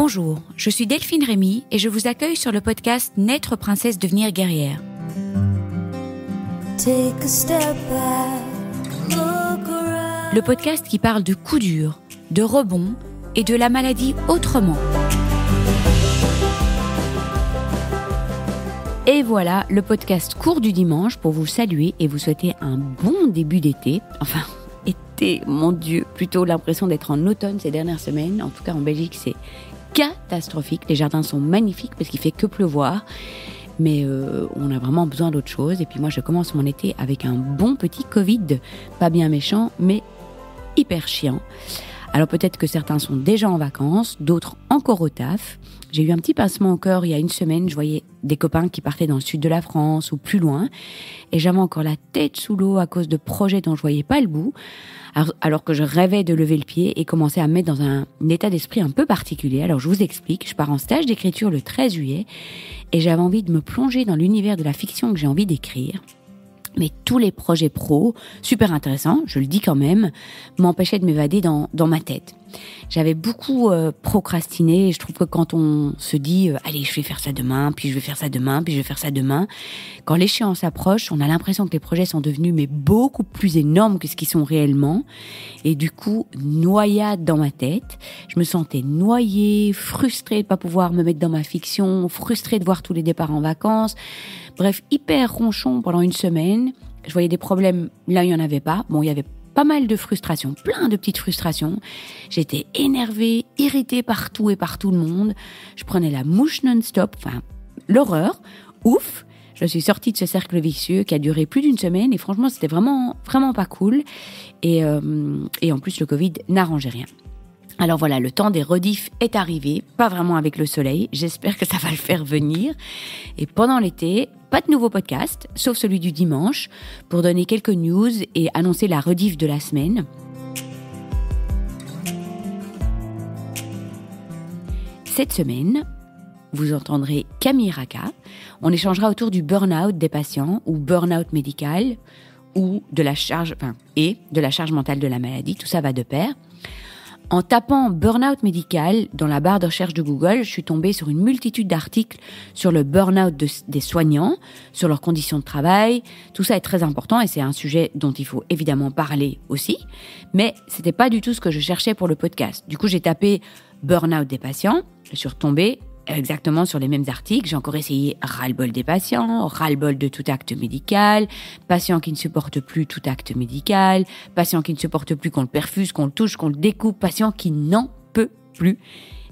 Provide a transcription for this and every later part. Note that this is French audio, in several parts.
Bonjour, je suis Delphine Rémy et je vous accueille sur le podcast Naître princesse, devenir guerrière. Le podcast qui parle de coups durs, de rebonds et de la maladie autrement. Et voilà, le podcast court du dimanche pour vous saluer et vous souhaiter un bon début d'été. Enfin, été, mon Dieu, plutôt l'impression d'être en automne ces dernières semaines. En tout cas, en Belgique, c'est catastrophique. Les jardins sont magnifiques parce qu'il fait que pleuvoir. Mais on a vraiment besoin d'autre chose. Et puis moi, je commence mon été avec un bon petit Covid. Pas bien méchant, mais hyper chiant. Alors peut-être que certains sont déjà en vacances, d'autres encore au taf. J'ai eu un petit pincement au cœur il y a une semaine. Je voyais des copains qui partaient dans le sud de la France ou plus loin. Et j'avais encore la tête sous l'eau à cause de projets dont je voyais pas le bout. Alors que je rêvais de lever le pied et commencer à me mettre dans un état d'esprit un peu particulier. Alors je vous explique, je pars en stage d'écriture le 13 juillet et j'avais envie de me plonger dans l'univers de la fiction que j'ai envie d'écrire. Mais tous les projets pro, super intéressants, je le dis quand même, m'empêchaient de m'évader dans ma tête. J'avais beaucoup procrastiné et je trouve que quand on se dit « Allez, je vais faire ça demain, puis je vais faire ça demain, puis je vais faire ça demain », quand l'échéance approche, on a l'impression que les projets sont devenus mais beaucoup plus énormes que ce qu'ils sont réellement. Et du coup, noyade dans ma tête. Je me sentais noyée, frustrée de pas pouvoir me mettre dans ma fiction, frustrée de voir tous les départs en vacances. Bref, hyper ronchon pendant une semaine. Je voyais des problèmes, là il n'y en avait pas. Bon, il y avait pas mal de frustrations, plein de petites frustrations. J'étais énervée, irritée par tout et par tout le monde. Je prenais la mouche non-stop, enfin, l'horreur. Ouf! Je suis sortie de ce cercle vicieux qui a duré plus d'une semaine et franchement, c'était vraiment, vraiment pas cool. Et en plus, le Covid n'arrangeait rien. Alors voilà, le temps des rediffs est arrivé, pas vraiment avec le soleil, j'espère que ça va le faire venir. Et pendant l'été, pas de nouveau podcast, sauf celui du dimanche, pour donner quelques news et annoncer la rediff de la semaine. Cette semaine, vous entendrez Camille Raka. On échangera autour du burn-out des patients ou burn-out médical ou de la charge, de la charge mentale de la maladie. Tout ça va de pair. En tapant burn-out médical dans la barre de recherche de Google, je suis tombée sur une multitude d'articles sur le burn-out des soignants, sur leurs conditions de travail. Tout ça est très important et c'est un sujet dont il faut évidemment parler aussi. Mais c'était pas du tout ce que je cherchais pour le podcast. Du coup, j'ai tapé burn-out des patients. Je suis retombée exactement sur les mêmes articles. J'ai encore essayé ras-le-bol des patients, ras-le-bol de tout acte médical, patient qui ne supporte plus tout acte médical, patient qui ne supporte plus qu'on le perfuse, qu'on le touche, qu'on le découpe, patient qui n'en peut plus.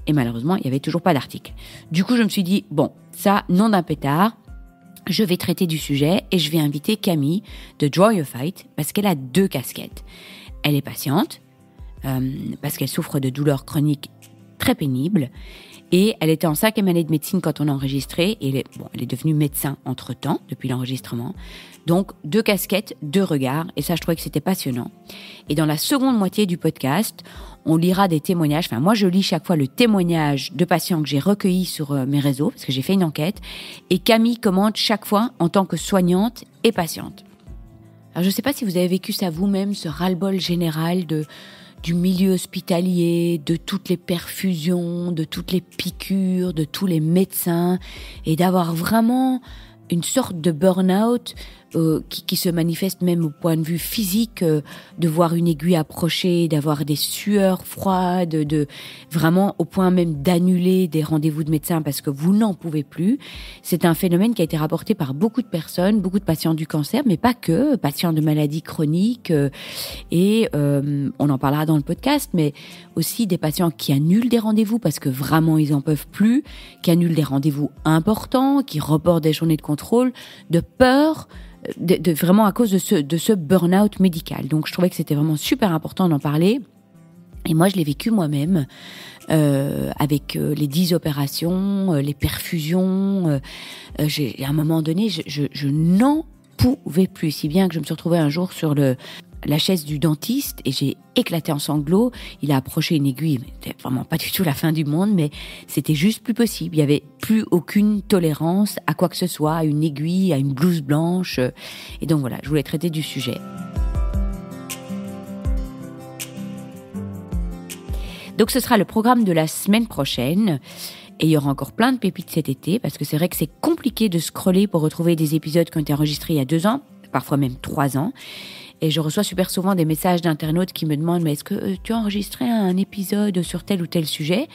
Et malheureusement, il n'y avait toujours pas d'article. Du coup, je me suis dit, bon, ça, nom d'un pétard, je vais traiter du sujet et je vais inviter Camille de Draw Your Fight parce qu'elle a 2 casquettes. Elle est patiente, parce qu'elle souffre de douleurs chroniques très pénibles. Et elle était en 5e année de médecine quand on a enregistré. Et elle est devenue médecin entre-temps, depuis l'enregistrement. Donc, 2 casquettes, 2 regards. Et ça, je trouvais que c'était passionnant. Et dans la seconde moitié du podcast, on lira des témoignages. Enfin, moi, je lis chaque fois le témoignage de patients que j'ai recueillis sur mes réseaux, parce que j'ai fait une enquête. Et Camille commente chaque fois en tant que soignante et patiente. Alors, je ne sais pas si vous avez vécu ça vous-même, ce ras-le-bol général du milieu hospitalier, de toutes les perfusions, de toutes les piqûres, de tous les médecins, et d'avoir vraiment une sorte de burn-out qui se manifeste même au point de vue physique, de voir une aiguille approcher, d'avoir des sueurs froides, de vraiment au point même d'annuler des rendez-vous de médecin parce que vous n'en pouvez plus. C'est un phénomène qui a été rapporté par beaucoup de personnes, beaucoup de patients du cancer, mais pas que, patients de maladies chroniques, et on en parlera dans le podcast, mais aussi des patients qui annulent des rendez-vous parce que vraiment ils en peuvent plus, qui annulent des rendez-vous importants, qui reportent des journées de contrôle, de peur, de vraiment à cause de ce burn-out médical. Donc je trouvais que c'était vraiment super important d'en parler. Et moi, je l'ai vécu moi-même avec les 10 opérations, les perfusions. À un moment donné, je n'en pouvais plus, si bien que je me suis retrouvée un jour sur la chaise du dentiste et j'ai éclaté en sanglots. Il a approché une aiguille, mais c'était vraiment pas du tout la fin du monde, mais c'était juste plus possible. Il y avait plus aucune tolérance à quoi que ce soit, à une aiguille, à une blouse blanche. Et donc voilà, je voulais traiter du sujet. Donc ce sera le programme de la semaine prochaine. Et il y aura encore plein de pépites cet été, parce que c'est vrai que c'est compliqué de scroller pour retrouver des épisodes qui ont été enregistrés il y a 2 ans, parfois même 3 ans. Et je reçois super souvent des messages d'internautes qui me demandent « Mais est-ce que tu as enregistré un épisode sur tel ou tel sujet ?»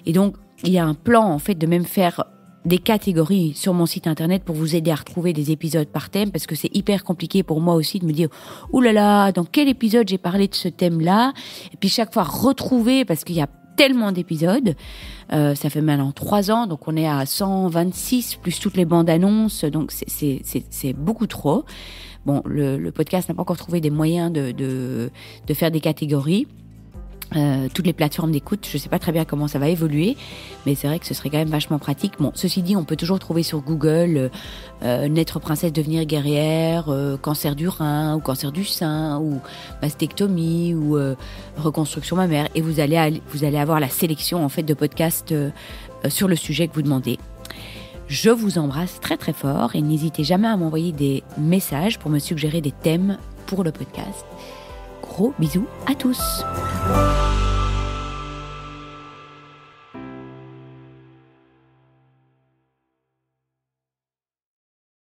Et donc, il y a un plan, en fait, de même faire des catégories sur mon site internet pour vous aider à retrouver des épisodes par thème, parce que c'est hyper compliqué pour moi aussi de me dire « Ouh là là, dans quel épisode j'ai parlé de ce thème-là ?» Et puis chaque fois retrouver, parce qu'il y a tellement d'épisodes, ça fait maintenant 3 ans, donc on est à 126 plus toutes les bandes annonces, donc c'est beaucoup trop. Bon, le podcast n'a pas encore trouvé des moyens de faire des catégories. Toutes les plateformes d'écoute, je sais pas très bien comment ça va évoluer, mais c'est vrai que ce serait quand même vachement pratique. Bon, ceci dit, on peut toujours trouver sur Google naître princesse, devenir guerrière, cancer du rein ou cancer du sein ou mastectomie ou reconstruction mammaire, et vous allez avoir la sélection en fait de podcasts sur le sujet que vous demandez. Je vous embrasse très très fort et n'hésitez jamais à m'envoyer des messages pour me suggérer des thèmes pour le podcast. Gros bisous à tous.